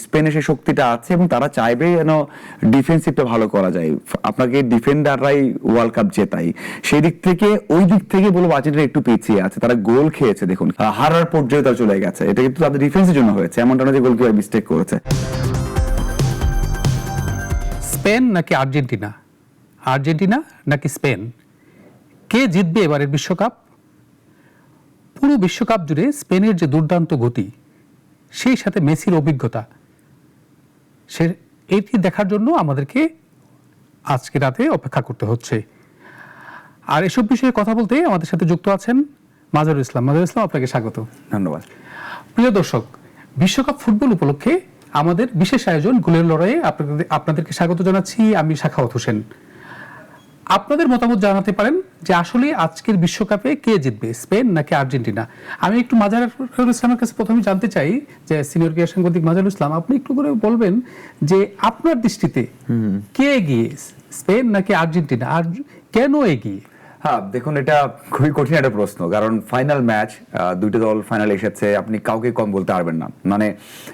স্পেনের সেই শক্তিটা আছে এবং তারা চাইবে যেন ডিফেন্সিভটা ভালো করা যায়, আপনাকে ডিফেন্ডাররাই ওয়ার্ল্ড কাপ জেতাই। সেই দিক থেকে ওই দিক থেকে বলবো আর্জেন্টিনা একটু পিছিয়ে আছে। তারা গোল খেয়েছে, দেখুন হারার পর্যায়ে তারা চলে গেছে, এটা কিন্তু তাদের ডিফেন্সের জন্য হয়েছে, এমনটা না যে গোলকিপার মিস্টেক করেছে। স্পেন নাকি আর্জেন্টিনা, আর্জেন্টিনা নাকি স্পেন, কে জিতবে এবারের বিশ্বকাপ? পুরো বিশ্বকাপ জুড়ে স্পেনের যে দুর্দান্ত গতি, সেই সাথে মেসির অভিজ্ঞতা, এটি দেখার জন্য আমাদেরকে আজকে রাতে অপেক্ষা করতে হচ্ছে। আর এসব বিষয়ে কথা বলতে আমাদের সাথে যুক্ত আছেন মাজহারুল ইসলাম। মাজহারুল ইসলাম, আপনাকে স্বাগত। ধন্যবাদ। প্রিয় দর্শক, বিশ্বকাপ ফুটবল উপলক্ষে আমাদের বিশেষ আয়োজন গোলের লড়াইয়ে আপনাদেরকে স্বাগত জানাচ্ছি। আমি সাখাওয়াত হোসেন। আপনাদের মতামত জানাতে পারেন যে আসলে আজকের বিশ্বকাপে কে জিতবে, স্পেন নাকি আর্জেন্টিনা। আমি একটু মাজহারুল ইসলামের কাছে প্রথমে জানতে চাই যে সিনিয়র ক্রীড়া সাংবাদিক মাজহারুল ইসলাম, আপনি একটু করে বলবেন যে আপনার দৃষ্টিতে কে এগিয়ে, স্পেন নাকি আর্জেন্টিনা, আর কেন এগিয়ে? হ্যাঁ, দেখুন এটা খুবই কঠিন একটা প্রশ্ন, কারণ ফাইনাল ম্যাচ, দুইটা দল ফাইনাল এসেছে, আপনি কাউকে কম বলতে পারবেন না। মানে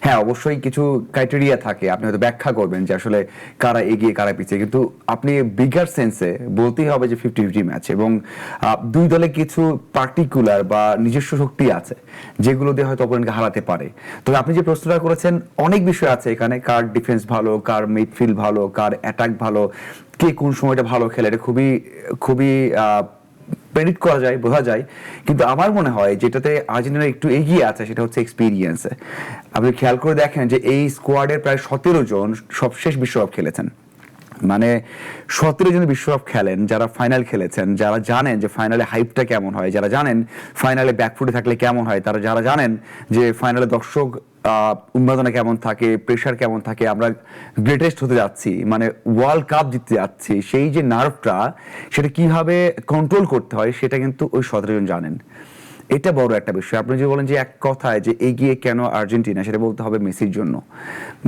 হ্যাঁ, অবশ্যই কিছু ক্রাইটেরিয়া থাকে, আপনি হয়তো ব্যাখ্যা করবেন যে আসলে কারা এগিয়ে কারা পিছিয়ে, কিন্তু আপনি বিগার সেন্সে বলতেই হবে যে 50-50 ম্যাচ, এবং দুই দলে কিছু পার্টিকুলার বা নিজস্ব শক্তি আছে যেগুলো দিয়ে হয়তো অপোনেন্টকে হারাতে পারে। তবে আপনি যে প্রশ্নটা করেছেন, অনেক বিষয় আছে এখানে, কার ডিফেন্স ভালো, কার মিডফিল্ড ভালো, কার অ্যাটাক ভালো, কে কোন সময়টা ভালো খেলে, এটা খুবই খুবই প্রেডিক্ট করা যায়, বোঝা যায়। কিন্তু আমার মনে হয় যেটাতে আর্জেন্টিনা একটু এগিয়ে আছে সেটা হচ্ছে এক্সপিরিয়েন্সে। আপনি খেয়াল করে দেখেন যে এই স্কোয়াডের প্রায় 17 জন সবশেষ বিশ্বকাপ খেলেছেন। মানে 17 জন বিশ্বকাপ খেলেন, যারা ফাইনাল খেলেছেন, যারা জানেন যে ফাইনালে হাইপটা কেমন হয়, যারা জানেন ফাইনালে ব্যাকফুটে থাকলে কেমন হয়, তারা যারা জানেন যে ফাইনালে দর্শক উন্মাদনা কেমন থাকে, প্রেশার কেমন থাকে, আমরা গ্রেটেস্ট হতে যাচ্ছি, মানে ওয়ার্ল্ড কাপ জিততে যাচ্ছি, সেই যে নার্ভটা সেটা কিভাবে কন্ট্রোল করতে হয় সেটা কিন্তু ওই 17 জন জানেন। এটা বড় একটা বিষয়। আপনি যে বলেন যে এক কথায় যে এগিয়ে কেন আর্জেন্টিনা, সেটা বলতে হবে মেসির জন্য।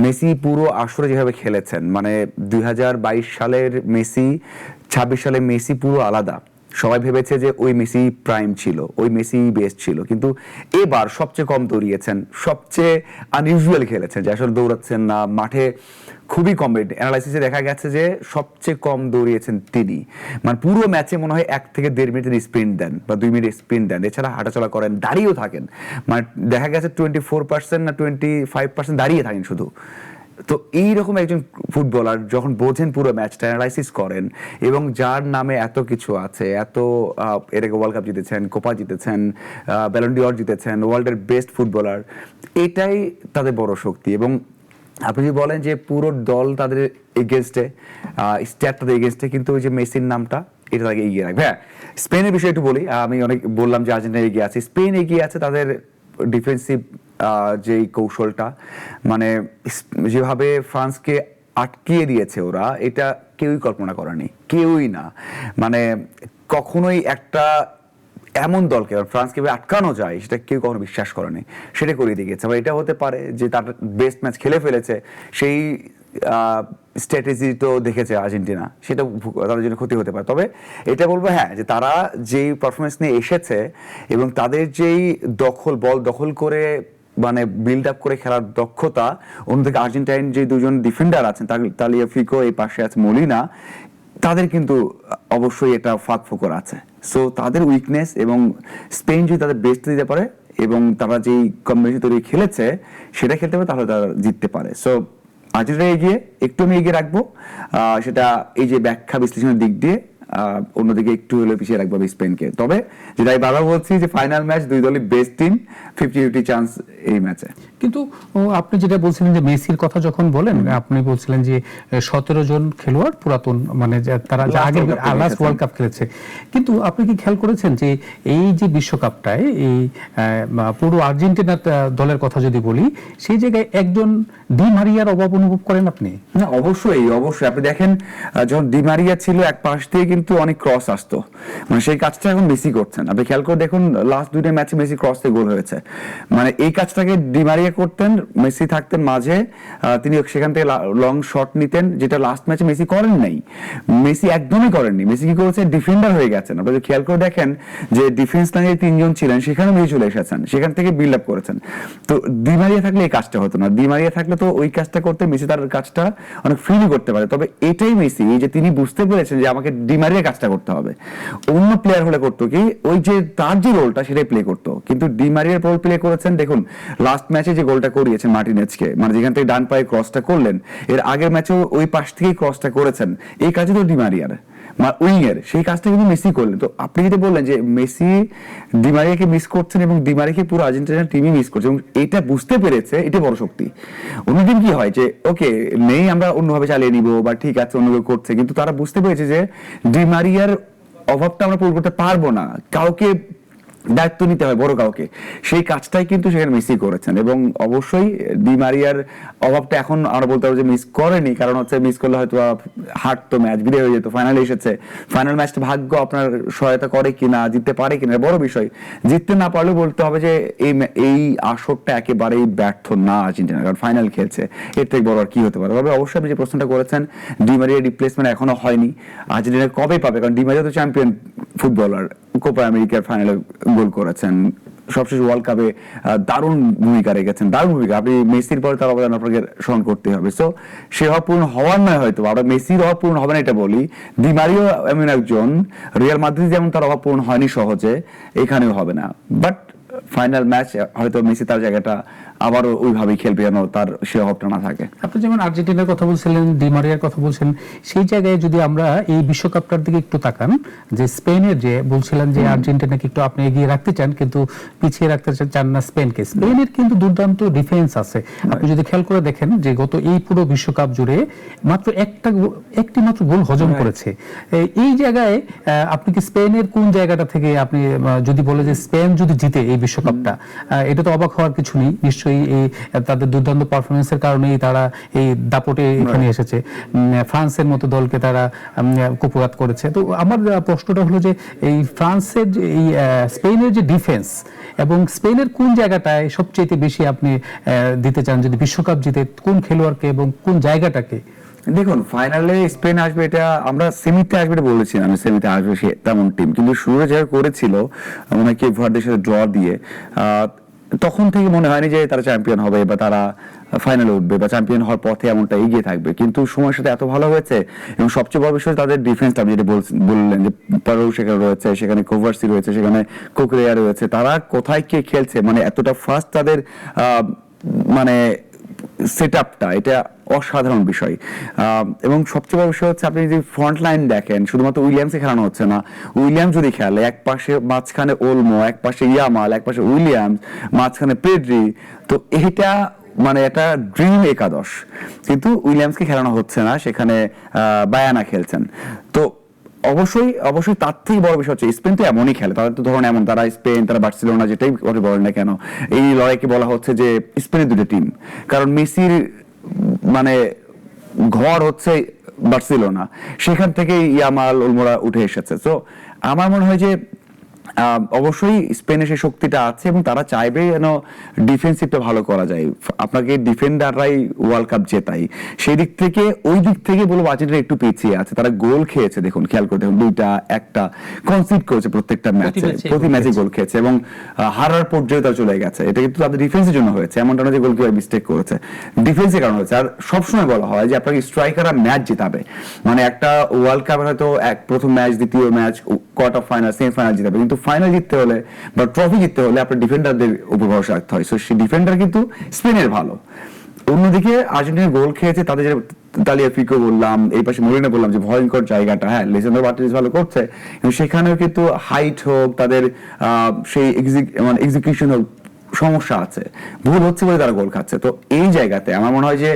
মেসি পুরো আসরে যেভাবে খেলেছেন, মানে 2022 সালের মেসি, 26 সালের মেসি পুরো আলাদা। সবাই ভেবেছে যে ওই মেসি প্রাইম ছিল, ওই মেসি বেস্ট ছিল, কিন্তু এবার সবচেয়ে কম দৌড়িয়েছেন, সবচেয়ে আনইউজুয়াল খেলেছেন, যে আসলে দৌড়াচ্ছেন না মাঠে, খুবই কম। অ্যানালাইসিসে দেখা গেছে যে সবচেয়ে কম দৌড়িয়েছেন তিনি। মানে পুরো ম্যাচে মনে হয় 1 থেকে 1.5 মিনিটের স্প্রিন্ট দেন বা 2 মিনিট স্প্রিন্ট দেন, এছাড়া হাঁটাচলা করেন, দাঁড়িয়েও থাকেন। মানে দেখা গেছে 24% না 25% দাঁড়িয়ে থাকেন শুধু। তো এইরকম একজন ফুটবলার যখন বোঝেন, পুরো ম্যাচটা অ্যানালাইসিস করেন, এবং যার নামে এত কিছু আছে, এত এর আগে ওয়ার্ল্ড কাপ জিতেছেন, কোপা জিতেছেন, ব্যালন ডি অর জিতেছেন, ওয়ার্ল্ডের বেস্ট ফুটবলার, এটাই তাদের বড় শক্তি। এবং আপনি যদি বলেন যে পুরো দল তাদের এগেনস্টে, স্ট্যাট তাদের এগেনস্টে, কিন্তু ওই যে মেসির নামটা, এটা তাকে এগিয়ে রাখবে। হ্যাঁ, স্পেনের বিষয়ে একটু বলি। আমি অনেক বললাম যে আর্জেন্টিনা এগিয়ে আছে, স্পেন এগিয়ে আছে তাদের ডিফেন্সিভ যেই কৌশলটা, মানে যেভাবে ফ্রান্সকে আটকিয়ে দিয়েছে ওরা, এটা কেউই কল্পনা করেনি, কেউই না। মানে কখনোই একটা এমন দলকে ফ্রান্সকে আটকানো যায় সেটা কেউ কখনো বিশ্বাস করেনি, সেটা করিয়ে দিয়ে গেছে। এটা হতে পারে যে তার বেস্ট ম্যাচ খেলে ফেলেছে, সেই স্ট্র্যাটেজি তো দেখেছে আর্জেন্টিনা, সেটা তাদের জন্য ক্ষতি হতে পারে। তবে এটা বলবো হ্যাঁ, যে তারা যেই পারফরমেন্স নিয়ে এসেছে এবং তাদের যেই বল দখল করে মানে বিল্ড আপ করে খেলার দক্ষতা, অন্যদিকে আর্জেন্টাইন যে দুজন ডিফেন্ডার আছেন, তালিয়াফিকো, এই পাশে আছে মলিনা, তাদের কিন্তু অবশ্যই এটা ফাঁক ফোকর আছে। সো তাদের উইকনেস, এবং স্পেন যদি তাদের বেস্ট দিতে পারে এবং তারা যেই কম্বিনেশন তৈরি খেলেছে সেটা খেলতে পারে, তাহলে তারা জিততে পারে। সো আর্জেন্টিনা এগিয়ে, একটু আমি এগিয়ে রাখবো, সেটা এই যে ব্যাখ্যা বিশ্লেষণের দিক দিয়ে, অন্যদিকে একটু হলে পিছিয়ে রাখবো স্পেনকে। তবে যেটা আমি বারবার বলছি যে ফাইনাল ম্যাচ, দুই দলই বেস্ট টিম, 50-50 চান্স এই ম্যাচে। কিন্তু আপনি যেটা বলছিলেন যে মেসির কথা যখন বলেন, আপনি বলছিলেন যে 17 জন খেলোয়াড় পুরাতন, মানে তারা আগে লাস্ট ওয়ার্ল্ড কাপ খেলেছে। কিন্তু আপনি কি খেয়াল করেছেন যে এই যে বিশ্বকাপটায় এই পুরো আর্জেন্টিনা দলের কথা যদি বলি, সেই জায়গায় একজন ডি মারিয়ার অভাব অনুভব করেন আপনি? না, অবশ্যই অবশ্যই। আপনি দেখেন যখন ডি মারিয়া ছিল এক পাশ দিয়ে, কিন্তু কিন্তু অনেক ক্রস আসতো, মানে সেই কাজটা এখন মেসি করছেন। আপনি খেয়াল করে দেখুন লাস্ট দুইটা ম্যাচে মেসি ক্রস থেকে গোল হয়েছে, মানে এই কাজটাকে ডি মারিয়া করতেন, মেসি থাকতেন মাঝে, তিনি সেখান থেকে লং শট নিতেন, যেটা লাস্ট ম্যাচে মেসি করেন নাই, মেসি একদমই করেননি। মেসি কি করেছে, ডিফেন্ডার হয়ে গেছেন। আপনি যদি খেয়াল করে দেখেন যে ডিফেন্স লাইনে তিনজন ছিলেন, সেখানে মেসি চলে এসেছেন, সেখান থেকে বিল্ড আপ করেছেন। তো ডি মারিয়া থাকলে এই কাজটা হতো না, ডি মারিয়া থাকলে তো ওই কাজটা করতে মেসি তার কাজটা অনেক ফ্রিলি করতে পারে। তবে এটাই মেসি, এই যে তিনি বুঝতে পেরেছেন যে আমাকে ডি মারিয়া কাজটা করতে হবে। অন্য প্লেয়ার হলে করতো কি, ওই যে তার যে রোলটা সেটাই প্লে করতো, কিন্তু ডি মারিয়ার রোল প্লে করেছেন। দেখুন লাস্ট ম্যাচে যে গোলটা করিয়েছেন মার্টিনেজকে, মানে যেখান থেকে ডান পায়ে ক্রসটা করলেন, এর আগের ম্যাচেও ওই পাশ থেকেই ক্রসটা করেছেন, এই কাজে তো ডি মারিয়ার উইংয়ের, সেই কাজটা কিন্তু মেসি করলেন। তো আপনি যদি বললেন যে মেসি ডি মারিয়াকে মিস করছেন এবং ডি মারিয়াকে পুরো আর্জেন্টিনার টিমই মিস করছে, এবং এটা বুঝতে পেরেছে, এটা বড় শক্তি। অন্যদিন কি হয় যে ওকে নেই, আমরা অন্যভাবে চালিয়ে নিব, বা ঠিক আছে অন্য কেউ করছে, কিন্তু তারা বুঝতে পেরেছে যে ডি মারিয়ার অভাবটা আমরা পূরণ করতে পারবো না, কাউকে দায়িত্ব নিতে হয়, বড় কাউকে। সেই কাজটাই কিন্তু সেখানে মেসি করেছেন, এবং অবশ্যই ডি মারিয়ার অভাবটা এখন আমরা বলতে পারবো যে মিস করেনি, কারণ হচ্ছে মিস করলে হয়তো হারতো, ম্যাচ বিদায় হয়ে যেত। ফাইনালে এসেছে, ফাইনাল ম্যাচটা ভাগ্য আপনার সহায়তা করে কিনা, জিততে পারে কিনা বড় বিষয়। জিততে না পারলেও বলতে হবে যে এই আসরটা একেবারেই ব্যর্থ না আর্জেন্টিনা, কারণ ফাইনাল খেলছে, এর থেকে বড় আর কি হতে পারে। তবে অবশ্যই আপনি যে প্রশ্নটা করেছেন, ডি মারিয়ার রিপ্লেসমেন্ট এখনো হয়নি, আর্জেন্টিনা কবে পাবে? কারণ ডি মারিয়া তো চ্যাম্পিয়ন ফুটবলার, কোপা আমেরিকার ফাইনালে গোল করেছেন, সবশেষ ওয়ার্ল্ড কাপে দারুণ ভূমিকা রেখেছেন, দারুণ ভূমিকা। আপনি মেসির পরে তার অবদান আপনাকে স্মরণ করতে হবে। সো সে হওয়া পূর্ণ হওয়ার নয়, হয়তো আমরা মেসির অভাব পূর্ণ হবে না এটা বলি, ডি মারিও এমন একজন, রিয়াল মাদ্রিদ যেমন তার অভাব পূর্ণ হয়নি সহজে, এখানেও হবে না। বাট ফাইনাল ম্যাচ হয়তো মেসি তার জায়গাটা আবারও ওইভাবেই খেলবে যেন তার সে অভাবটা না থাকে। আপনি যেমন আর্জেন্টিনার কথা বলছিলেন, ডি মারিয়ার কথা বলছেন, সেই জায়গায় যদি আমরা এই বিশ্বকাপটার দিকে একটু তাকান, যে স্পেনের যে বলছিলেন যে আর্জেন্টিনাকে একটু আপনি এগিয়ে রাখতে চান কিন্তু পিছিয়ে রাখতে চান না স্পেনকে। স্পেনের কিন্তু দুর্দান্ত ডিফেন্স আছে। আপনি যদি খেয়াল করে দেখেন যে গত এই পুরো বিশ্বকাপ জুড়ে মাত্র একটি মাত্র গোল হজম করেছে। এই জায়গায় আপনি কি স্পেনের কোন জায়গাটা থেকে আপনি যদি বলে যে স্পেন যদি জিতে এই বিশ্বকাপটা, এটা তো অবাক হওয়ার কিছু নেই, নিশ্চয়ই এই তাদের দুর্দান্ত পারফরমেন্সের কারণেই তারা এই দাপটে এখানে এসেছে। ফ্রান্সের মতো দলকে তারা কুপঘাত করেছে। তো আমার প্রশ্নটা হলো যে এই ফ্রান্সের যে এই স্পেনের যে ডিফেন্স, এবং স্পেনের কোন জায়গাটায় সবচেয়ে বেশি আপনি দিতে চান যদি বিশ্বকাপ জিতে, কোন খেলোয়াড়কে এবং কোন জায়গাটাকে? দেখুন ফাইনালে স্পেন আসবে এটা আমরা সেমিতে আসবে এটা বলেছিলাম, সেমিতে আসবে সে তেমন টিম, কিন্তু শুরুতে যারা করেছিল মনে হয় কেপ ভার্দের সাথে ড্র দিয়ে, তখন থেকে মনে হয়নি যে তারা চ্যাম্পিয়ন হবে বা তারা ফাইনালে উঠবে বা চ্যাম্পিয়ন হওয়ার পথে এমনটা এগিয়ে থাকবে, কিন্তু সময়ের সাথে এত ভালো হয়েছে। এবং সবচেয়ে বড় বিষয় তাদের ডিফেন্সটা, আপনি যেটা বললেন যে পারো সেখানে রয়েছে, সেখানে কোভার্সি রয়েছে, সেখানে কোকরেয়া রয়েছে, তারা কোথায় কে খেলছে, মানে এতটা ফাস্ট তাদের মানে সেট আপটা, এটা অসাধারণ বিষয়। এবং সবচেয়ে বড় বিষয় হচ্ছে আপনি যদি ফ্রন্ট লাইন দেখেন, শুধুমাত্র উইলিয়ামসে খেলানো হচ্ছে না, উইলিয়ামস যদি খেলে, এক পাশে মাঝখানে ওলমো, এক পাশে ইয়ামাল, এক পাশে উইলিয়ামস, মাঝখানে পেড্রি, তো এইটা মানে একটা ড্রিম একাদশ। কিন্তু উইলিয়ামসকে খেলানো হচ্ছে না, সেখানে বায়ানা খেলছেন। তো অবশ্যই অবশ্যই তার থেকে বড় বিষয় হচ্ছে স্পেন তো এমনই খেলে, তাদের তো ধরুন এমন, তারা স্পেন, তারা বার্সেলোনা, যেটাই বলেন না কেন, এই লড়াইকে বলা হচ্ছে যে স্পেনের দুটো টিম। কারণ মেসির মানে ঘর হচ্ছে বার্সেলোনা, সেখান থেকে ইয়ামাল ওলমোরা উঠে এসেছে। তো আমার মনে হয় যে অবশ্যই স্পেনের সেই শক্তিটা আছে এবং তারা চাইবে যেন ডিফেন্সিভটা ভালো করা যায়, আপনাকে ডিফেন্ডাররাই ওয়ার্ল্ড কাপ জেতাই। সেই দিক থেকে ওই দিক থেকে বলবো আর্জেন্টিনা একটু পিছিয়ে আছে। তারা গোল খেয়েছে, দেখুন খেয়াল করে দেখুন, দুইটা একটা কনসিড করেছে প্রত্যেকটা ম্যাচে, প্রতি ম্যাচে গোল খেয়েছে এবং হারার পর্যায়ে তারা চলে গেছে। এটা কিন্তু তাদের ডিফেন্সের জন্য হয়েছে, এমনটা না যে গোলকিপার মিস্টেক করেছে, ডিফেন্সের কারণে হয়েছে। আর সবসময় বলা হয় যে আপনাকে স্ট্রাইকাররা ম্যাচ জেতাবে, মানে একটা ওয়ার্ল্ড কাপের হয়তো প্রথম ম্যাচ, দ্বিতীয় ম্যাচ, কোয়ার্টার ফাইনাল, সেমিফাইনাল জিতাবে, কিন্তু ফাইনাল জিততে হলে বা ট্রফি জিততে হলে আপনার ডিফেন্ডারদের উপর ভরসা রাখতে হয়। সো সেই ডিফেন্ডার কিন্তু স্পেনের ভালো। অন্যদিকে আর্জেন্টিনা গোল খেয়েছে, তাদের যে তালিয়াফিকো বললাম, এই পাশে মরিনা বললাম যে ভয়ঙ্কর জায়গাটা, হ্যাঁ লিসান্ড্রো মার্টিনেজ ভালো করছে, কিন্তু সেখানেও কিন্তু হাইট হোক, তাদের সেই এক্সিকিউশন হোক, সমস্যা আছে, ভুল হচ্ছে বলে তারা গোল খাচ্ছে। তো এই জায়গাতে আমার মনে হয় যে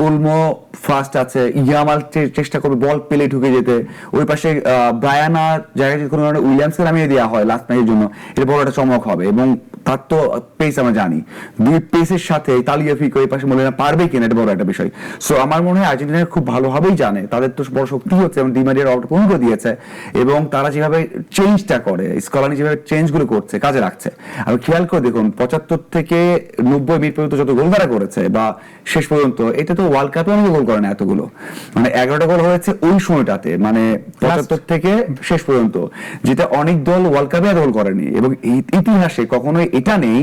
ওলমো ফাস্ট আছে, ইয়ামাল চেষ্টা করবে বল পেলে ঢুকে যেতে, ওই পাশে ব্রায়ানা জায়গায় যদি কোনো কারণে উইলিয়ামসকে নামিয়ে দেওয়া হয় লাস্ট ম্যাচের জন্য, এটা বড় একটা চমক হবে। এবং তার তো পেস আমরা জানি, দুই পেসের সাথে তালিয়াফিকো এই পাশে মোলিনা পারবে কিনা এটা বড় একটা বিষয়। সো আমার মনে হয় আর্জেন্টিনা খুব ভালোভাবেই জানে তাদের তো বড় শক্তি হচ্ছে, এবং ডিমারিয়ার অল্প পূর্ণ করে দিয়েছে, এবং তারা যেভাবে চেঞ্জটা করে, স্কলানি যেভাবে চেঞ্জগুলো করছে কাজে রাখছে। আর খেয়াল করে দেখুন 75 থেকে 90 মিনিট পর্যন্ত যত গোল তারা করেছে বা শেষ পর্যন্ত, এটা তো ওয়ার্ল্ড কাপে অনেক গোল করে না এতগুলো, মানে 11টা গোল হয়েছে ওই সময়টাতে, মানে 75 থেকে শেষ পর্যন্ত, যেটা অনেক দল ওয়ার্ল্ড কাপে এত গোল করেনি। এবং ইতিহাসে কখনোই এটা নেই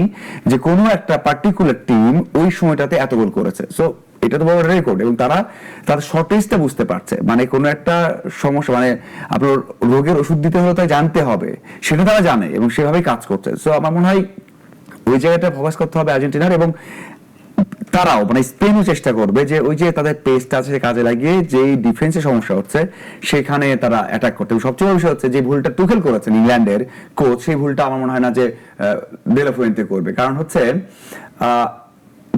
যে কোনো একটা পার্টিকুলার টিম ওই সময়টাতে এত গোল করেছে। সো এটা তো বড় রেকর্ড, এবং তারা তার শর্টেজটা বুঝতে পারছে, মানে কোনো একটা সমস্যা, মানে আপনার রোগের ওষুধ দিতে হলে তাই জানতে হবে, সেটা তারা জানে এবং সেভাবেই কাজ করছে। সো আমার মনে হয় ওই জায়গাটা ফোকাস করতে হবে আর্জেন্টিনার, এবং তারাও মানে স্পেনও চেষ্টা করবে যে ওই যে তাদের পেসটা আছে কাজে লাগিয়ে যেই ডিফেন্সে সমস্যা হচ্ছে সেখানে তারা অ্যাটাক করতে। সবচেয়ে বড় বিষয় হচ্ছে যে ভুলটা টুকেল করেছেন ইংল্যান্ডের কোচ, সেই ভুলটা আমার মনে হয় না যে ডে লা ফুয়েন্তে করবে। কারণ হচ্ছে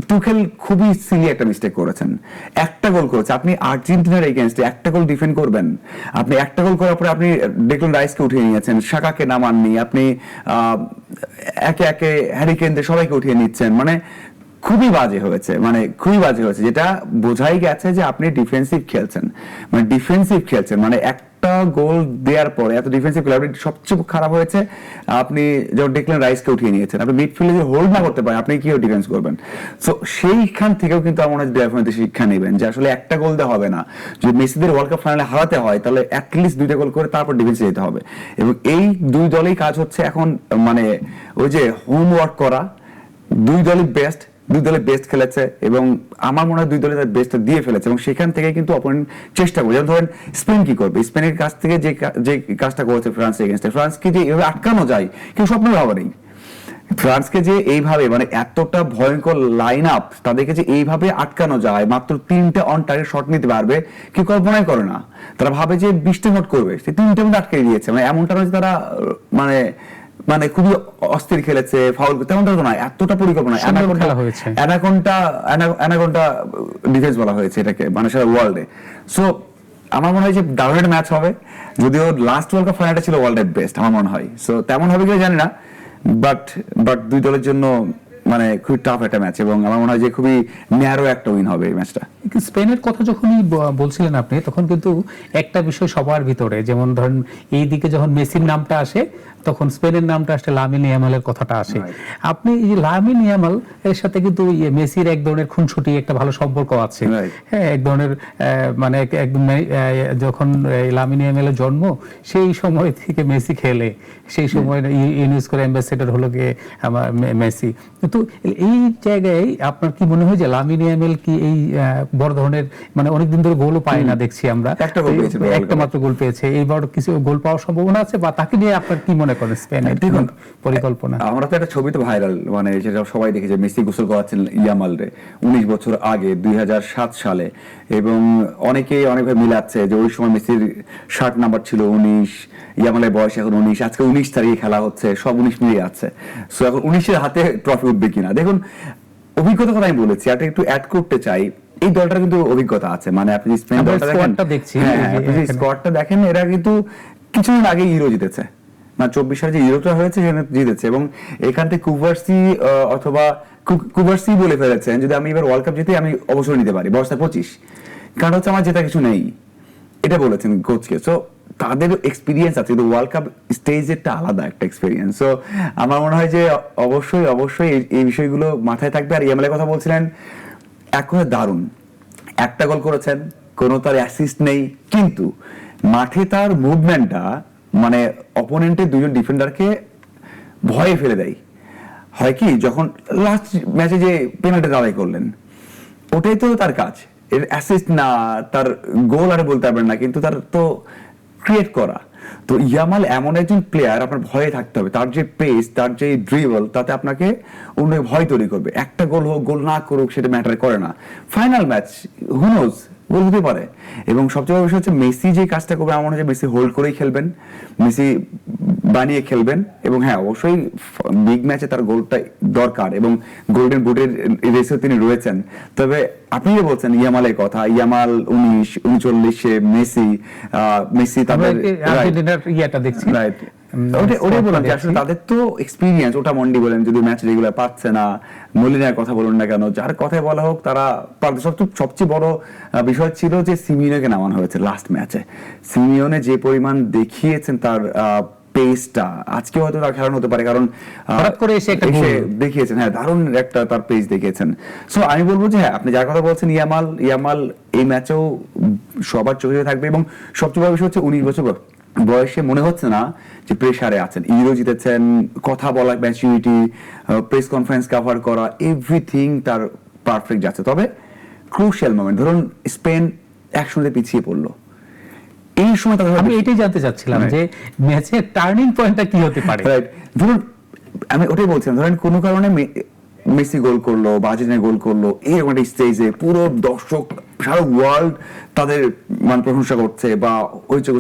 তুখেল খুবই সিলি একটা মিস্টেক করেছেন, একটা গোল করেছে। আপনি আর্জেন্টিনার এগেইনস্টে একটা গোল ডিফেন্ড করবেন, আপনি একটা গোল করার পরে আপনি ডেকলান রাইসকে উঠিয়ে নিয়েছেন, শাকাকে নামাননি, আপনি একে একে হ্যারি কেনদের সবাইকে উঠিয়ে নিচ্ছেন, মানে খুবই বাজে হয়েছে, মানে খুবই বাজে হয়েছে, যেটা বোঝাই গেছে যে আপনি ডিফেন্সিভ খেলছেন, মানে ডিফেন্সিভ খেলছেন, মানে একটা গোল দেওয়ার পরে এত ডিফেন্সিভ খেলা। সবচেয়ে খারাপ হয়েছে আপনি যখন ডেকলান রাইসকে উঠিয়ে নিয়েছেন, আপনি মিডফিল্ডে যদি হোল্ড না করতে পারেন আপনি কিভাবে ডিফেন্স করবেন? সো সেইখান থেকেও কিন্তু আমার মনে হয় ডেফিনেটলি শিক্ষা নেবেন যে আসলে একটা গোল দেওয়া হবে না, যদি মেসিদের ওয়ার্ল্ড কাপ ফাইনালে হারাতে হয় তাহলে অ্যাটলিস্ট 2টা গোল করে তারপর ডিফেন্সে যেতে হবে। এবং এই দুই দলেই কাজ হচ্ছে এখন, মানে ওই যে হোমওয়ার্ক করা, দুই দলই বেস্ট, দুই দলে বেস্ট খেলেছে, এবং আমার মনে হয় দুই দলে তার বেস্টটা দিয়ে ফেলেছে, এবং সেখান থেকে কিন্তু অপোনেন্ট চেষ্টা করে। যেমন ধরেন স্পেন কি করবে, স্পেনের কাছ থেকে যে কাজটা করেছে ফ্রান্সের এগেইনস্টে, ফ্রান্সকে যে এভাবে আটকানো যায় কেউ স্বপ্ন ভাবা নেই। ফ্রান্সকে যে এইভাবে মানে এতটা ভয়ঙ্কর লাইন আপ, তাদেরকে যে এইভাবে আটকানো যায়, মাত্র 3টা অন টার্গেট শট নিতে পারবে, কেউ কল্পনাই করে না। তারা ভাবে যে 20টা শট করবে, সেই 3টা মধ্যে আটকে দিয়েছে, মানে এমনটা নয় যে তারা মানে মানে খুবই অস্থির খেলেছে, ফাউল, তেমনটা তো নয়, এতটা পরিকল্পনা। অ্যানাকোন্ডা ডিফেন্স বলা হয়েছে এটাকে, মানে সারা ওয়ার্ল্ডে। সো আমার মনে হয় যে দারুণ একটা ম্যাচ হবে, যদিও লাস্ট ওয়ার্ল্ড কাপ ফাইনালটা ছিল ওয়ার্ল্ডের বেস্ট আমার মনে হয়। সো তেমন হবে কিনা জানি না, বাট দুই দলের জন্য মানে খুবই টাফ একটা ম্যাচ, এবং আমার মনে হয় যে খুবই ন্যারো একটা উইন হবে এই ম্যাচটা। স্পেনের কথা যখনই বলছিলেন আপনি, তখন কিন্তু একটা বিষয় সবার ভিতরে, যেমন ধরেন এই দিকে যখন মেসির নামটা আসে তখন স্পেনের নামটা আসলে লামিন ইয়ামালের কথাটা আসে। আপনি এই লামিন ইয়ামাল এর সাথে কিন্তু মেসির এক ধরনের খুনসুটি একটা ভালো সম্পর্ক আছে, হ্যাঁ, এক ধরনের মানে একদম যখন লামিন ইয়ামালের জন্ম সেই সময় থেকে মেসি খেলে, সেই সময় ইউনেস্কোর অ্যাম্বাসেডর হলো গিয়ে আমার মেসি। তো এই জায়গায় আপনার কি মনে হয় যে লামিন ইয়ামাল কি এই বড় ধরনের, মানে অনেকদিন ধরে গোলও পায় না দেখছি আমরা, একটা মাত্র গোল পেয়েছে, এইবার কিছু গোল পাওয়ার সম্ভাবনা আছে, বা তাকে নিয়ে আপনার কি মনে করেন স্পেনের পরিকল্পনা? আমরা তো একটা ছবি তো ভাইরাল, মানে যেটা সবাই দেখেছে, মেসি গোসল করাচ্ছেন ইয়ামাল রে 19 বছর আগে 2007 সালে, এবং অনেকেই অনেকভাবে মিলাচ্ছে যে ওই সময় মেসির শার্ট নাম্বার ছিল 19, ইয়ামালের বয়স এখন 19, আজকে 19 তারিখে খেলা হচ্ছে, সব 19 মিলিয়ে আছে। সো এখন 19-এর হাতে ট্রফি উঠবে কিনা দেখুন। অভিজ্ঞতার কথা আমি বলেছি, আর একটু অ্যাড করতে চাই, এই দলটার কিন্তু অভিজ্ঞতা আছে, মানে আপনি স্পেন দলটা দেখেন, স্কোয়াডটা দেখেন, এরা কিন্তু কিছুদিন আগে ইউরো জিতেছে, না 24 সালে যে ইউরোটা হয়েছে সেখানে জিতেছে, এবং এখান থেকে কুভার্সি বলে ফেলেছেন যদি আমি এবার ওয়ার্ল্ড কাপ জিতে আমি অবসর নিতে পারি, বয়স 25, কারণ হচ্ছে আমার জেতা কিছু নেই, এটা বলেছেন কোচকে। সো তাদের এক্সপিরিয়েন্স আছে, কিন্তু ওয়ার্ল্ড কাপ স্টেজেরটা আলাদা একটা এক্সপিরিয়েন্স। সো আমার মনে হয় যে অবশ্যই এই বিষয়গুলো মাথায় থাকবে। আর ইয়ামালের কথা বলছিলেন, এখন দারুণ একটা গোল করেছেন, কোনো তার অ্যাসিস্ট নেই, কিন্তু মাঠে তার মুভমেন্টটা মানে অপোনেন্টের দুজন ডিফেন্ডারকে ভয়ে ফেলে দেয়। হয় কি, যখন লাস্ট ম্যাচে যে পেনাল্টি আদায় করলেন, ওটাই তো তার কাজ, এর অ্যাসিস্ট না, তার গোল আর বলতে পারবেন না, কিন্তু তার তো ক্রিয়েট করা। তো ইয়ামাল এমন একজন প্লেয়ার, আপনার ভয়ে থাকতে হবে, তার যে পেস, তার যে ড্রিবল, তাতে আপনাকে অন্য ভয় তৈরি করবে। একটা গোল হোক, গোল না করুক, সেটা ম্যাটার করে না। ফাইনাল ম্যাচ, হু নোজ, গোল হতে পারে। এবং সবচেয়ে বড় বিষয় হচ্ছে মেসি যে কাজটা করবে, আমার মনে হয় মেসি হোল্ড করেই খেলবেন, মেসি বানিয়ে খেলবেন, এবং হ্যাঁ অবশ্যই বিগ ম্যাচে তার গোলটা দরকার, এবং গোল্ডেন বুটের রেসে তিনি রয়েছেন। তবে আপনি যে বলছেন ইয়ামালের কথা, ইয়ামাল 19, 39, মেসি তাদের আর্জেন্টিনার ইয়াটা দেখছি, রাইট, ওটাই বললাম যে আসলে তাদের তো এক্সপিরিয়েন্স, ওটা মন্ডি বলেন, যদি ম্যাচ রেগুলার পাচ্ছে না, মলিনার কথা বলুন না কেন, যার কথাই বলা হোক তারা সবচেয়ে বড় বিষয় ছিল যে সিমিওনেকে নামানো হয়েছে লাস্ট ম্যাচে। সিমিওনে যে পরিমাণ দেখিয়েছেন তার পেসটা, আজকে হয়তো তার খেলানো হতে পারে, কারণ হঠাৎ করে এসে দেখিয়েছেন, হ্যাঁ দারুণ একটা তার পেস দেখিয়েছেন। সো আমি বলবো যে হ্যাঁ, আপনি যার কথা বলছেন ইয়ামাল এই ম্যাচেও সবার চোখে থাকবে, এবং সবচেয়ে বড় বিষয় হচ্ছে 19 বছর বয়সে মনে হচ্ছে না যে প্রেসারে আছেন। ইউরো জিতেছেন, কথা বলা, ম্যাচুরিটি, প্রেস কনফারেন্স কভার করা, এভরিথিং তার পারফেক্ট যাচ্ছে। তবে ক্রুশিয়াল মোমেন্ট, ধরুন স্পেন 1-0 পিছিয়ে পড়লো, এই সময় আমি এটাই জানতে চাচ্ছিলাম যে ম্যাচের টার্নিং পয়েন্টটা কি হতে পারে। রাইট, ধরুন আমি ওটাই বলছিলাম, ধরেন কোনো কারণে মেসি গোল করলো বা আর্জেন্টিনা গোল করলো, এরকম একটা স্টেজে পুরো দর্শক, সারা ওয়ার্ল্ড তাদের প্রশংসা করছে বা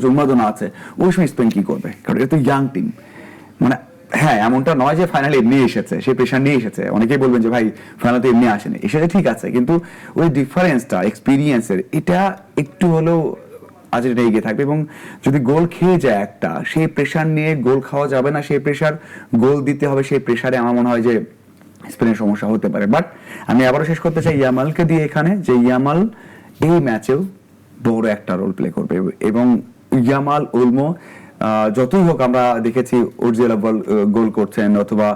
উন্মাদনা আছে, ওই সময় স্পেন কি করবে? কারণ এটা তো ইয়াং টিম। মানে হ্যাঁ, এমনটা নয় যে ফাইনালে এমনি এসেছে, সে প্রেশার নিয়ে এসেছে। অনেকেই বলবেন যে ভাই ফাইনালে এমনি আসেনি, এসেছে ঠিক আছে, কিন্তু ওই ডিফারেন্সটা এক্সপিরিয়েন্সের, এটা একটু হলেও আর্জেন্টিনা এগিয়ে থাকবে। এবং যদি গোল খেয়ে যায় একটা, সেই প্রেশার নিয়ে গোল খাওয়া যাবে না, সেই প্রেশার গোল দিতে হবে, সেই প্রেশারে আমার মনে হয় যে স্পেনের সমস্যা হতে পারে। বাট আমি আবারও শেষ করতে চাই ইয়ামালকে দিয়ে এখানে, যে ইয়ামাল এই ম্যাচেও বড় একটা রোল প্লে করবে, এবং ইয়ামাল ওলমো যতই হোক, আমরা দেখেছি উর্জিয়াল গোল করছেন, অথবা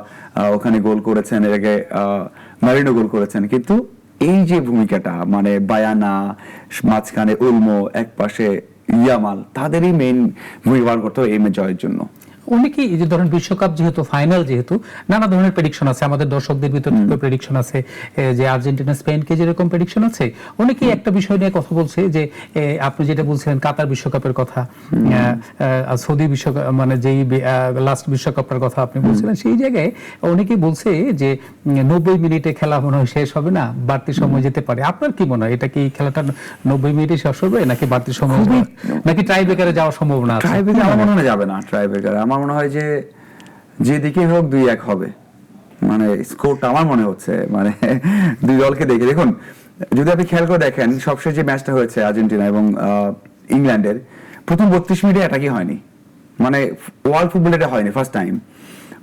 ওখানে গোল করেছেন, এর আগে মারিনো গোল করেছেন, কিন্তু এই যে ভূমিকাটা, মানে বায়ানা মাঝখানে উলমো, এক পাশে ইয়ামাল, তাদেরই মেইন ভূমিকা পালন করতে হবে এই ম্যাচ জয়ের জন্য। অনেকেই এই যে ধরেন বিশ্বকাপ যেহেতু ফাইনাল, যেহেতু নানা ধরনের প্রেডিকশন আছে, আমাদের দর্শকদের ভিতর থেকে প্রেডিকশন আছে যে আর্জেন্টিনা স্পেনকে যেরকম প্রেডিকশন আছে, অনেকেই একটা বিষয় নিয়ে কথা বলছে যে আপনি যেটা বলছিলেন কাতার বিশ্বকাপের কথা, সৌদি বিশ্বকাপ, মানে যেই লাস্ট বিশ্বকাপের কথা আপনি বলছিলেন, সেই জায়গায় অনেকেই বলছে যে 90 মিনিটে খেলা মনে হয় শেষ হবে না, বাড়তি সময় যেতে পারে। আপনার কি মনে হয়, এটা কি খেলাটা 90 মিনিটে শেষ হবে, নাকি বাড়তি সময়, নাকি টাই ব্রেকারে যাওয়ার সম্ভাবনা আছে? টাই ব্রেকারে আমার মনে হয় যাবে না, টাই ব্রেকারে আমার মনে হয় যে যেদিকে হোক 2-1 হবে, মানে স্কোরটা আমার মনে হচ্ছে, মানে দুই দলকে দেখে দেখুন, যদি আপনি খেয়াল করে দেখেন, সবশেষ যে ম্যাচটা হয়েছে আর্জেন্টিনা এবং ইংল্যান্ডের, প্রথম 32 মিনিটে অ্যাটাকই হয়নি, মানে ওয়ার্ল্ড ফুটবলে এটা হয়নি, ফার্স্ট টাইম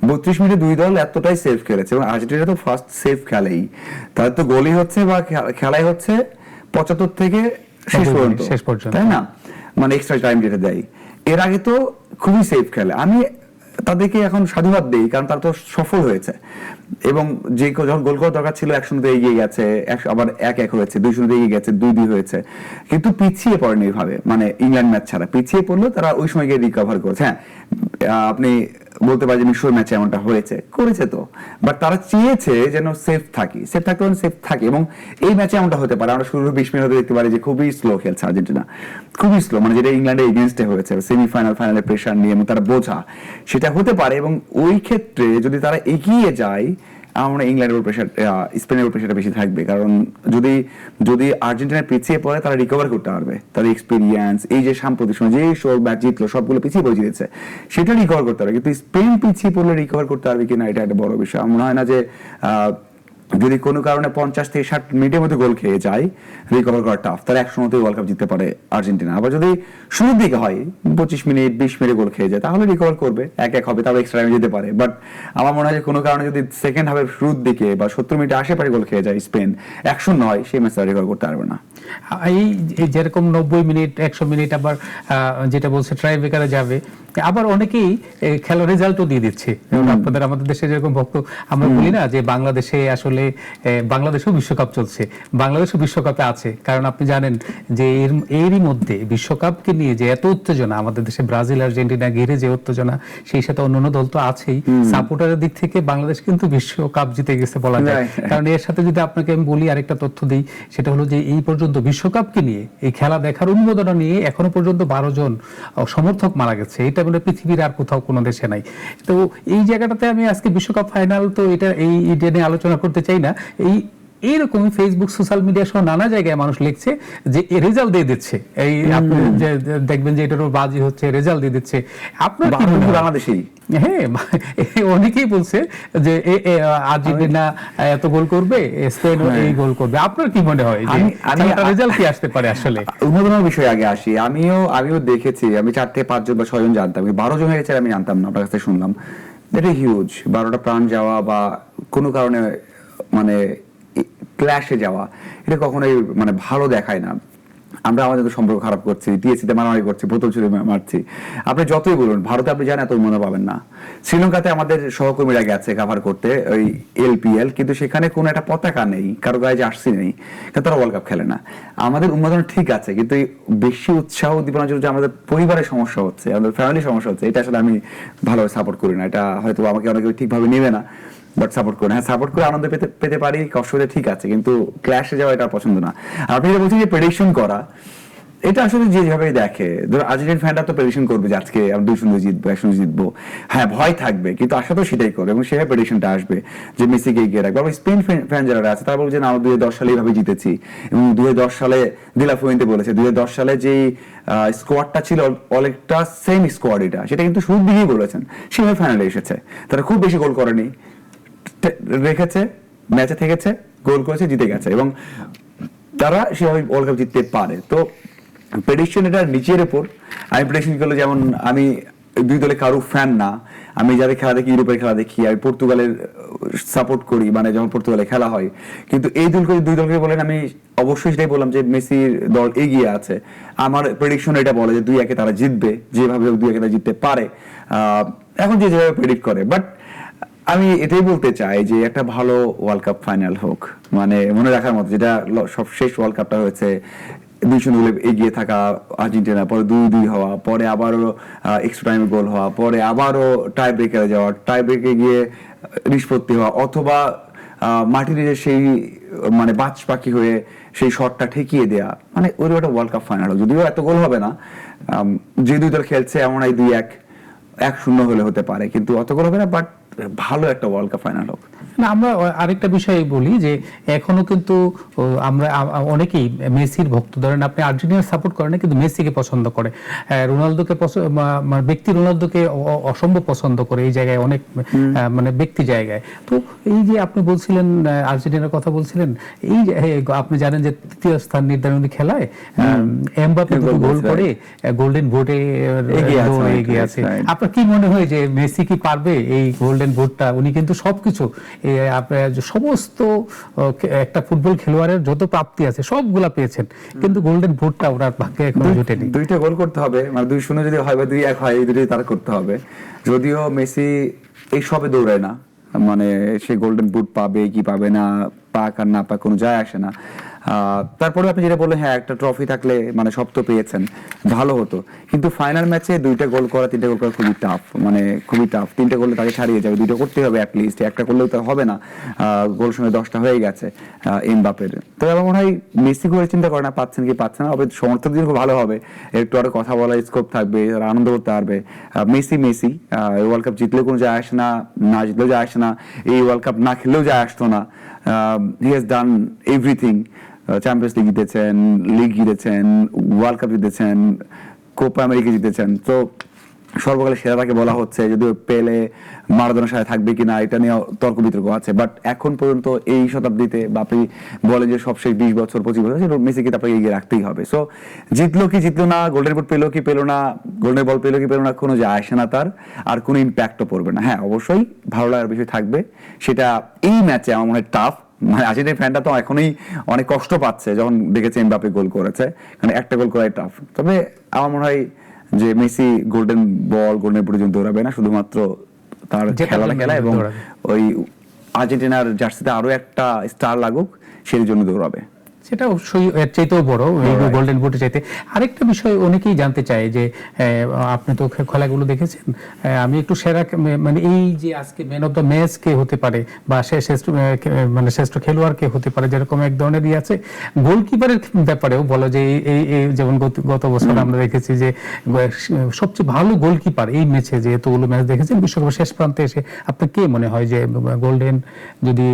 32 মিনিটে দুই দল এতটাই সেফ খেলেছে। এবং আর্জেন্টিনা তো ফার্স্ট সেফ খেলেই, তাদের তো গোলই হচ্ছে বা খেলাই হচ্ছে 75 থেকে শেষ পর্যন্ত, তাই না? মানে এক্সট্রা টাইম যেটা দেয়, এর আগে তো খুবই সেফ খেলে। আমি তাদেরকে এখন সাধুবাদ দেই, কারণ তারা তো সফল হয়েছে, এবং যে যখন গোল করার দরকার ছিল 1-0 এগিয়ে গেছে, আবার 1-1 হয়েছে, 2-0 এগিয়ে গেছে, 2-2 হয়েছে, কিন্তু পিছিয়ে পড়েনি এইভাবে। মানে ইংল্যান্ড ম্যাচ ছাড়া পিছিয়ে পড়লো, তারা ওই সময় গিয়ে রিকভার করেছে। হ্যাঁ, আপনি বলতে পারেন যে মিশর ম্যাচে এমনটা করেছে তো, বাট তারা চেয়েছে যেন সেফ থাকতে সেফ থাকে, এবং এই ম্যাচে এমনটা হতে পারে। আমরা শুরু 20 মিনিট দেখতে পারি যে খুবই স্লো খেলছে আর্জেন্টিনা, খুবই স্লো, মানে যেটা ইংল্যান্ডের এগেইনস্টে হয়েছে সেমিফাইনাল, ফাইনালে প্রেশার নিয়ে, এবং তারা বোঝা সেটা হতে পারে। এবং ওই ক্ষেত্রে যদি তারা এগিয়ে যায়, আমরা ইংল্যান্ডের উপর প্রেশার, স্পেনের উপর প্রেশারটা বেশি থাকবে, কারণ যদি আর্জেন্টিনা পিছিয়ে পড়ে, তারা রিকভার করতে পারবে, তাদের এক্সপিরিয়েন্স, এই যে সাম্প্রতিক সময় যে সব ম্যাচ জিতলো, সবগুলো পিছিয়ে পড়ে জিতেছে, সেটা রিকভার করতে পারবে। কিন্তু স্পেন পিছিয়ে পড়লে রিকভার করতে পারবে কিনা, এটা একটা বড় বিষয়। আমার মনে হয় না যে যদি কোনো কারণে 50 থেকে 60 মিনিটের মধ্যে গোল খেয়ে যায়, রিকভার করা টাফ। তারা 100 ওয়ার্ল্ড কাপ জিততে পারে আর্জেন্টিনা। আবার যদি শুরুর দিকে হয় 25 মিনিট 20 মিনিটে গোল খেয়ে যায়, তাহলে রিকভার করবে, 1-1 হবে, তারপর এক্সট্রা টাইমে যেতে পারে। বাট আমার মনে হয় যে কোনো কারণে যদি সেকেন্ড হাফের শুরুর দিকে বা 70 মিনিটে আশেপাশে গোল খেয়ে যায় স্পেন, 109, সেই ম্যাচটা রিকভার করতে পারবে না। এই যেরকম 90 মিনিট 100 মিনিট, আবার যেটা বলছে ট্রাই ব্রেকারে যাবে, আবার অনেকেই খেলার রেজাল্টও দিয়ে দিচ্ছে। আমাদের দেশে যেরকম ভক্ত, আমরা বলি না যে বাংলাদেশে আসলে বাংলাদেশেও বিশ্বকাপ চলছে, বাংলাদেশও বিশ্বকাপে আছে, কারণ আপনি জানেন যে এরই মধ্যে বিশ্বকাপকে নিয়ে যে এত উত্তেজনা, আমাদের দেশে ব্রাজিল আর্জেন্টিনা ঘিরে যে উত্তেজনা, সেই সাথে অন্যান্য দল তো আছেই। সাপোর্টারের দিক থেকে বাংলাদেশ কিন্তু বিশ্বকাপ জিতে গেছে বলা যায়। কারণ এর সাথে যদি আপনাকে আমি বলি, আরেকটা তথ্য দিই, সেটা হলো যে এই পর্যন্ত বিশ্বকাপকে নিয়ে, এই খেলা দেখার উন্মোদনা নিয়ে এখনো পর্যন্ত 12 জন সমর্থক মারা গেছে। এটা মানে পৃথিবীর আর কোথাও কোনো দেশে নাই। তো এই জায়গাটাতে আমি আজকে বিশ্বকাপ ফাইনাল, তো এটা নিয়ে আলোচনা করতে চাই না। এইরকমই ফেসবুক, সোশ্যাল মিডিয়া সহ নানা জায়গায় মানুষ লিখছে যে রেজাল্ট দিয়ে দিচ্ছে, এই আপনি দেখবেন যে এটারও বাজি হচ্ছে, রেজাল্ট দিয়ে দিচ্ছে। আপনার কি মনে হয়? বাংলাদেশেই হ্যাঁ, অনেকেই বলছে যে আর্জেন্টিনা এত গোল করবে, স্পেন এই গোল করবে। আপনার কি মনে হয় যে রেজাল্ট কি আসতে পারে? আসলে অন্যতম বিষয়ে আগে আসি। আমিও দেখেছি, আমি 4 থেকে 5 জন বা 6 জন জানতাম, 12 জন হয়ে গেছে আমি জানতাম না, আপনার কাছে শুনলাম। এটা হিউজ, 12টা প্রাণ যাওয়া বা কোনো কারণে মানে ক্ল্যাশে যাওয়া, এটা কখনোই মানে ভালো দেখায় না। আমরা আমাদের সম্পর্ক খারাপ করছি, টিএসসিতে মারামারি করছি, বোতল ছুড়ে মারছি, আপনি যতই বলুন। ভারতে আপনি জানেন এত মনে পাবেন না। শ্রীলঙ্কাতে আমাদের সহকর্মীরা গেছে কাভার করতে ওই এলপিএল, কিন্তু সেখানে কোনো একটা পতাকা নেই, কারো গায়ে জার্সি নেই, কারণ তারা ওয়ার্ল্ড কাপ খেলে না। আমাদের উন্মাদনা ঠিক আছে, কিন্তু এই বেশি উৎসাহ উদ্দীপনার জন্য যে আমাদের পরিবারের সমস্যা হচ্ছে, আমাদের ফ্যামিলির সমস্যা হচ্ছে, এটা আসলে আমি ভালোভাবে সাপোর্ট করি না। এটা হয়তো আমাকে অনেকে ঠিকভাবে নেবে না, বাট সাপোর্ট করে, হ্যাঁ সাপোর্ট করে আনন্দ পেতে পারি, কষ্ট হলে ঠিক আছে, কিন্তু ক্ল্যাশে যাওয়া এটা পছন্দ না। আর আপনি যেটা বলছেন যে প্রেডিকশন করা, এটা আসলে যেভাবে দেখে, ধরো আর্জেন্টিনা ফ্যানরা তো প্রেডিকশন করবে যে আজকে আমরা 2-0 জিতবো, 1-0 জিতবো, হ্যাঁ ভয় থাকবে, কিন্তু আশা তো সেটাই করবে এবং সেভাবে প্রেডিকশনটা আসবে যে মেসিকে এগিয়ে রাখবে। আবার স্পেন ফ্যান যারা আছে তারা বলছে না, আমরা 2010 সালে এইভাবে জিতেছি, এবং 2010 সালে দিলা ফুয়েন্তে বলেছে 2010 সালে যে স্কোয়াডটা ছিল অনেকটা সেম স্কোয়াড, এটা সেটা কিন্তু শুরুর দিকেই বলেছেন, সেভাবে ফাইনালে এসেছে। তারা খুব বেশি গোল করেনি, রেখেছে, ম্যাচে থেকেছে, গোল করেছে, জিতে গেছে, এবং তারা সেভাবে ওয়ার্ল্ড কাপ জিততে পারে। তো প্রেডিকশন এটা নিচের উপর। আমি প্রেডিকশন করলে, যেমন আমি দুই দলে কারো ফ্যান না, আমি যাদের খেলা দেখি, ইউরোপের খেলা দেখি, আমি পর্তুগালের সাপোর্ট করি, মানে যখন পর্তুগালে খেলা হয়, কিন্তু এই দুই দলকে বলেন, আমি অবশ্যই সেটাই বললাম যে মেসির দল এগিয়ে আছে। আমার প্রেডিকশন এটা বলে যে 2-1 তারা জিতবে, যেভাবে 2-1 তারা জিততে পারে এখন যেভাবে প্রেডিক্ট করে। বাট আমি এটাই বলতে চাই যে একটা ভালো ওয়ার্ল্ড কাপ ফাইনাল হোক, মানে মনে রাখার মতো, যেটা সব শেষ ওয়ার্ল্ড কাপটা হয়েছে 2-0 গোলে এগিয়ে থাকা আর্জেন্টিনা, পরে 2-2 হওয়া, পরে আবারও এক্সট্রা টাইমে গোল হওয়া, পরে আবারও টাই ব্রেকারে যাওয়া, টাই ব্রেকে গিয়ে নিষ্পত্তি হওয়া, অথবা মার্টিনেজের সেই মানে বাজ পাখি হয়ে সেই শটটা ঠেকিয়ে দেয়া, মানে ওই একটা ওয়ার্ল্ড কাপ ফাইনাল হোক। যদিও এত গোল হবে না, যে দুই দল খেলছে এমন এই 2-1 হলে হতে পারে, কিন্তু অত গোল হবে না, বাট ভালো একটা ওয়ার্ল্ড কাপ ফাইনাল হোক। না, আমরা আরেকটা বিষয় বলি যে এখনো কিন্তু আমরা অনেকেই মেসির ভক্ত। ধরেন আপনি আর্জেন্টিনা সাপোর্ট করেন না, কিন্তু মেসিকে পছন্দ করে, রোনালদোকে ব্যক্তি রোনালদোকে অসম্ভব পছন্দ করে এই জায়গায় অনেক মানে ব্যক্তি জায়গায়। তো এই যে আপনি বলছিলেন আর্জেন্টিনার কথা বলছিলেন, এই আপনি জানেন যে তৃতীয় স্থান নির্ধারণী খেলায় এমবাপ্পে দুটো গোল করে গোল্ডেন বুটে এগিয়ে আছে। আপনার কি মনে হয় যে মেসি কি পারবে এই গোল্ডেন বুটটা? উনি কিন্তু সবকিছু সমস্ত একটা ফুটবল খেলোয়াড়ের যত প্রাপ্তি আছে সবগুলা পেয়েছেন, কিন্তু গোল্ডেন বুটটা ওনার ভাগ্যে এখনো জুটেনি। 2টা গোল করতে হবে, মানে 2-0 যদি হয় বা 2-1 হয়, এই দুটোই তার করতে হবে। যদিও মেসি এই সবে দৌড়ায় না, মানে সে গোল্ডেন বুট পাবে কি পাবে না, পাক আর না পাক কোনো যায় আসে না। তারপরে আপনি যেটা বললেন, হ্যাঁ একটা ট্রফি থাকলে মানে সব তো পেয়েছেন, ভালো হতো, কিন্তু ফাইনাল ম্যাচে 2টা গোল করা 3টা গোল করা খুবই টাফ, মানে খুবই টাফ। 3টে গোলে তাকে ছাড়িয়ে যাবে, 2টা করতে হবে অ্যাটলিস্ট, একটা করলেও তো হবে না। গোল সঙ্গে 10টা হয়ে গেছে এমবাপ্পের। তবে আমার মনে হয় মেসি করে চিন্তা করে না পাচ্ছেন কি পাচ্ছেন না, হবে সমর্থকদের খুব ভালো হবে, একটু আরো কথা বলার স্কোপ থাকবে, তারা আনন্দ করতে পারবে। মেসি ওয়ার্ল্ড কাপ জিতলেও কোনো যায় আসে না, না জিতলেও যায় আসে না, এই ওয়ার্ল্ড কাপ না খেললেও যায় আসতো না। He has done everything. Champions league জিতেছেন, লিগ জিতেছেন, ওয়ার্ল্ড কাপ জিতেছেন, কোপা আমেরিকা জিতেছেন। তো সর্বকালে সেরা তাকে বলা হচ্ছে, যদিও পেলে মারাদোনার সাথে থাকবে কিনা এটা নিয়ে তর্ক বিতর্ক আছে, বাট এখন পর্যন্ত এই শতাব্দীতে বা আপনি বলেন যে সবশেষ 20 বছর 25 বছর মেসিকে তারপরে এগিয়ে রাখতেই হবে। সো জিতলো কি জিতলো না, গোল্ডেন বুট পেলো কি পেলো না, গোল্ডেন বল পেলো কি পেলো না, কোনো যায় আসে না তার, আর কোনো ইম্প্যাক্টও পড়বে না। হ্যাঁ অবশ্যই ভালো লাগার বিষয় থাকবে, সেটা এই ম্যাচে আমার মনে হয় টাফ, মানে আর্জেন্টিনার ফ্যানটা তো এখনই অনেক কষ্ট পাচ্ছে যখন দেখেছে এমবাপ্পে গোল করেছে, কারণ একটা গোল করাই টাফ। তবে আমার মনে হয় যে মেসি গোল্ডেন বল গোল্ডেন বুটের জন্য দৌড়াবে না, শুধুমাত্র তার খেলা এবং ওই আর্জেন্টিনার জার্সিতে আরো একটা স্টার লাগুক সেই জন্য দৌড়াবে। সেটা অবশ্যই এর চাইতেও বড়, গোল্ডেন বুটের চাইতে। আরেকটা বিষয় অনেকেই জানতে চায় যে আপনি তো খেলাগুলো দেখেছেন, আমি একটু সেরা মানে এই যে আজকে ম্যান অফ দ্য ম্যাচ কে হতে পারে বা মানে শ্রেষ্ঠ খেলোয়াড় কে হতে পারে, যেরকম এক ধরনের আছে গোলকিপারের ব্যাপারেও বলো যে এই যেমন গত বছর আমরা দেখেছি যে সবচেয়ে ভালো গোলকিপার এই ম্যাচে, যে এতগুলো ম্যাচ দেখেছেন বিশ্বকাপের শেষ প্রান্তে এসে, আপনার কে মনে হয় যে গোল্ডেন, যদি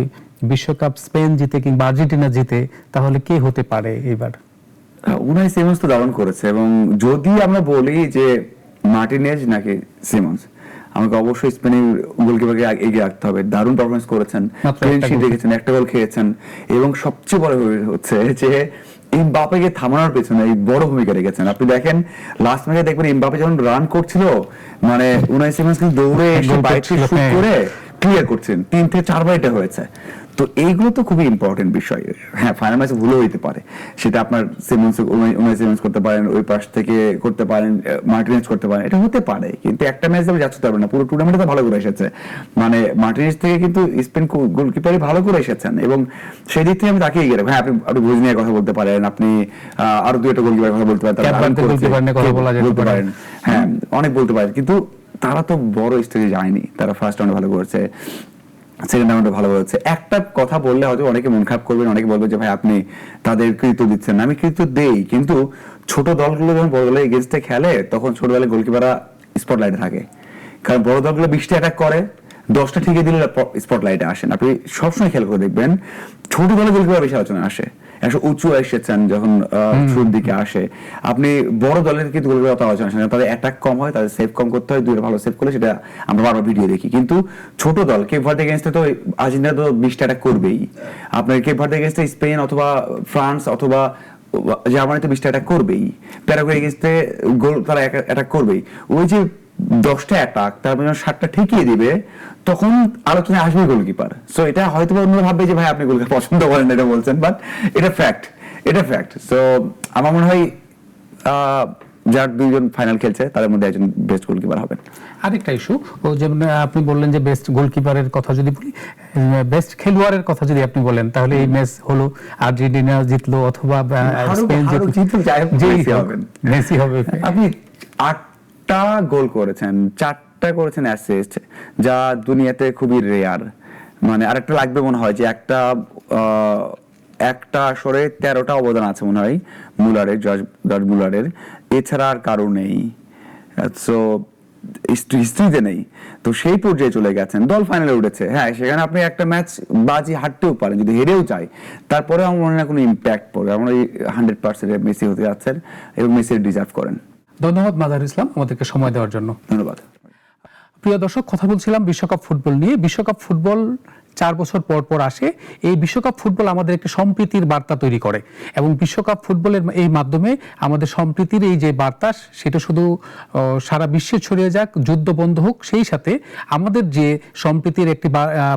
বিশ্বকাপ স্পেন জিতে কিংবা আর্জেন্টিনা জিতে, তাহলে কে হতে পারে এবার? উনাই সিমন্স তো দারুণ করেছে, এবং যদি আমরা বলি যে মার্টিনেজ নাকি সিমন্স, আমাকে অবশ্যই স্পেনের গোলকিপারকে এগিয়ে রাখতে হবে। দারুণ পারফরমেন্স করেছেন, মাত্র ক্লিন একটা শিট গোল। রেখেছেন, একটা গোল খেয়েছেন, এবং সবচেয়ে বড় হচ্ছে যে এমবাপ্পেকে থামানোর পেছনে এই বড় ভূমিকা রেখেছেন। আপনি দেখেন লাস্ট ম্যাচে দেখবেন এমবাপ্পে যখন রান করছিল, মানে উনাই সিমন্স কিন্তু দৌড়ে এসে গোল বাইরে করছিল, শুট হ্যাঁ। করে ক্লিয়ার করছেন, 3 থেকে 4 বার এটা হয়েছে। তো এইগুলো তো খুবই ইম্পর্টেন্ট বিষয়। হ্যাঁ, ফাইনাল ম্যাচে ভুলও হইতে পারে, সেটা আপনার উনাই সিমন্স করতে পারেন, ওই পাশ থেকে করতে পারেন, মার্টিনেজ করতে পারেন, এটা হতে পারে। কিন্তু একটা ম্যাচ আপনি যাচ্ছে পারবেন না, পুরো টুর্নামেন্টে তো ভালো করে এসেছে, মানে মার্টিনেজ থেকে কিন্তু স্পেন গোলকিপারই ভালো করে এসেছেন, এবং সেই দিক থেকে আমি তাকে এগিয়ে রাখবো। হ্যাঁ, আপনি বুঝ নিয়ে কথা বলতে পারেন, আপনি আরো 2-একটা গোলকিপারের কথা বলতে পারেন, তারা ক্যাপ দারুণ বার্থডে করেছে, গোলকিপার নিয়ে কথা বলা যেতে বলতে পারে। পারেন, হ্যাঁ অনেক বলতে পারেন, কিন্তু তারা তো বড় স্টেজে যায়নি। তারা ফার্স্ট রাউন্ডে ভালো করেছে, সেকেন্ড রাউন্ডে ভালো করেছে। একটা কথা বললে হয়তো অনেকে মন খারাপ করবেন, অনেকে বলবে যে ভাই আপনি তাদের কৃতিত্ব দিচ্ছেন না। আমি কৃতিত্ব দেই, কিন্তু ছোট দলগুলো যখন বড় দলের এগেইনস্টে খেলে তখন ছোট দলের গোলকিপাররা স্পটলাইটে থাকে, কারণ বড় দলগুলো 20টা অ্যাটাক করে, 10টা ঠিকই দিলে স্পটলাইটে আসেন। আপনি সবসময় খেয়াল করে দেখবেন ছোট দলের গোলকিপার বেশি আলোচনা আসে, একটু উঁচু এসেছেন যখন শুরুর দিকে আসে। আপনি বড় দলের কিন্তু গোলকিপার অত আলোচনা আসে না, তাদের অ্যাটাক কম হয়, তাদের সেভ কম করতে হয়, দুইটা ভালো সেভ করলে সেটা আমরা বারবার ভিডিও দেখি। কিন্তু ছোট দল কেপ ভার্দে এগেইনস্টে তো আর্জেন্টিনা তো 20টা অ্যাটাক করবেই। আপনার কেপ ভার্দে এগেইনস্টে স্পেন অথবা ফ্রান্স অথবা জার্মানি তো 20টা অ্যাটাক করবেই, প্যারাগুয়ে এগেইনস্টে গোল তারা অ্যাটাক করবেই। ওই যে 10টা অ্যাটাক তার মানে 7টা ঠিকিয়ে দিবে, তখন আলোচনায় আসবে গোলকিপার। সো এটা হয়তো অন্যরা ভাববে যে ভাই আপনি গোলকিপার পছন্দ করেন না, এটা বলছেন, বাট এটা ফ্যাক্ট, এটা ফ্যাক্ট। সো আমার মনে হয় যার 2জন ফাইনাল খেলছে তাদের মধ্যে একজন বেস্ট গোলকিপার হবেন। আরেকটা ইস্যু, ও যেমন আপনি বললেন যে বেস্ট গোলকিপারের কথা যদি বলি, বেস্ট খেলোয়াড়ের কথা যদি আপনি বলেন, তাহলে এই ম্যাচ হলো আর্জেন্টিনা জিতলো অথবা স্পেন জিতলো, মেসি হবেন। মেসি হবে। আপনি 8টা গোল করেছেন, 4টা করেছেন অ্যাসিস্ট, যা দুনিয়াতে খুবই রেয়ার। মানে আরেকটা লাগবে মনে হয় যে একটা আসরে 13টা অবদান আছে মনে হয় মুলারের, জর্জ মুলারের, এছাড়া আর কারো নেই। সো হিস্ট্রিতে নেই। তো সেই পর্যায়ে চলে গেছেন, দল ফাইনালে উঠেছে। হ্যাঁ, সেখানে আপনি একটা ম্যাচ বাজি হারতেও পারেন, যদি হেরেও যায়, তারপরে আমার মনে হয় কোনো ইম্প্যাক্ট পড়বে। আমরা 100% মেসি হতে যাচ্ছেন এবং মেসি ডিজার্ভ করেন। ধন্যবাদ মাজার ইসলাম আমাদেরকে সময় দেওয়ার জন্য। ধন্যবাদ। প্রিয় দর্শক, কথা বলছিলাম বিশ্বকাপ ফুটবল নিয়ে। বিশ্বকাপ ফুটবল 4 বছর পর পর আসে। এই বিশ্বকাপ ফুটবল আমাদের একটি সম্প্রীতির বার্তা তৈরি করে, এবং বিশ্বকাপ ফুটবলের এই মাধ্যমে আমাদের সম্প্রীতির এই যে বার্তা, সেটা শুধু সারা বিশ্বে ছড়িয়ে যাক, যুদ্ধ বন্ধ হোক, সেই সাথে আমাদের যে সম্প্রীতির একটি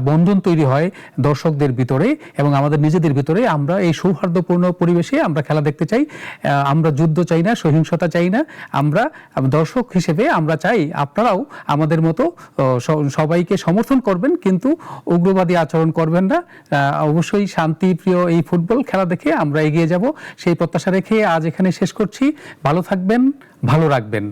বন্ধন তৈরি হয় দর্শকদের ভিতরে এবং আমাদের নিজেদের ভিতরে। আমরা এই সৌহার্দ্যপূর্ণ পরিবেশে আমরা খেলা দেখতে চাই। আমরা যুদ্ধ চাই না, সহিংসতা চাই না। আমরা দর্শক হিসেবে আমরা চাই আপনারাও আমাদের মতো সবাইকে সমর্থন করবেন, কিন্তু উগ্রবাদী আচরণ করবেন না। অবশ্যই শান্তিপ্রিয় এই ফুটবল খেলা দেখে আমরা এগিয়ে যাব, সেই প্রত্যাশা রেখে আজ এখানে শেষ করছি। ভালো থাকবেন, ভালো রাখবেন।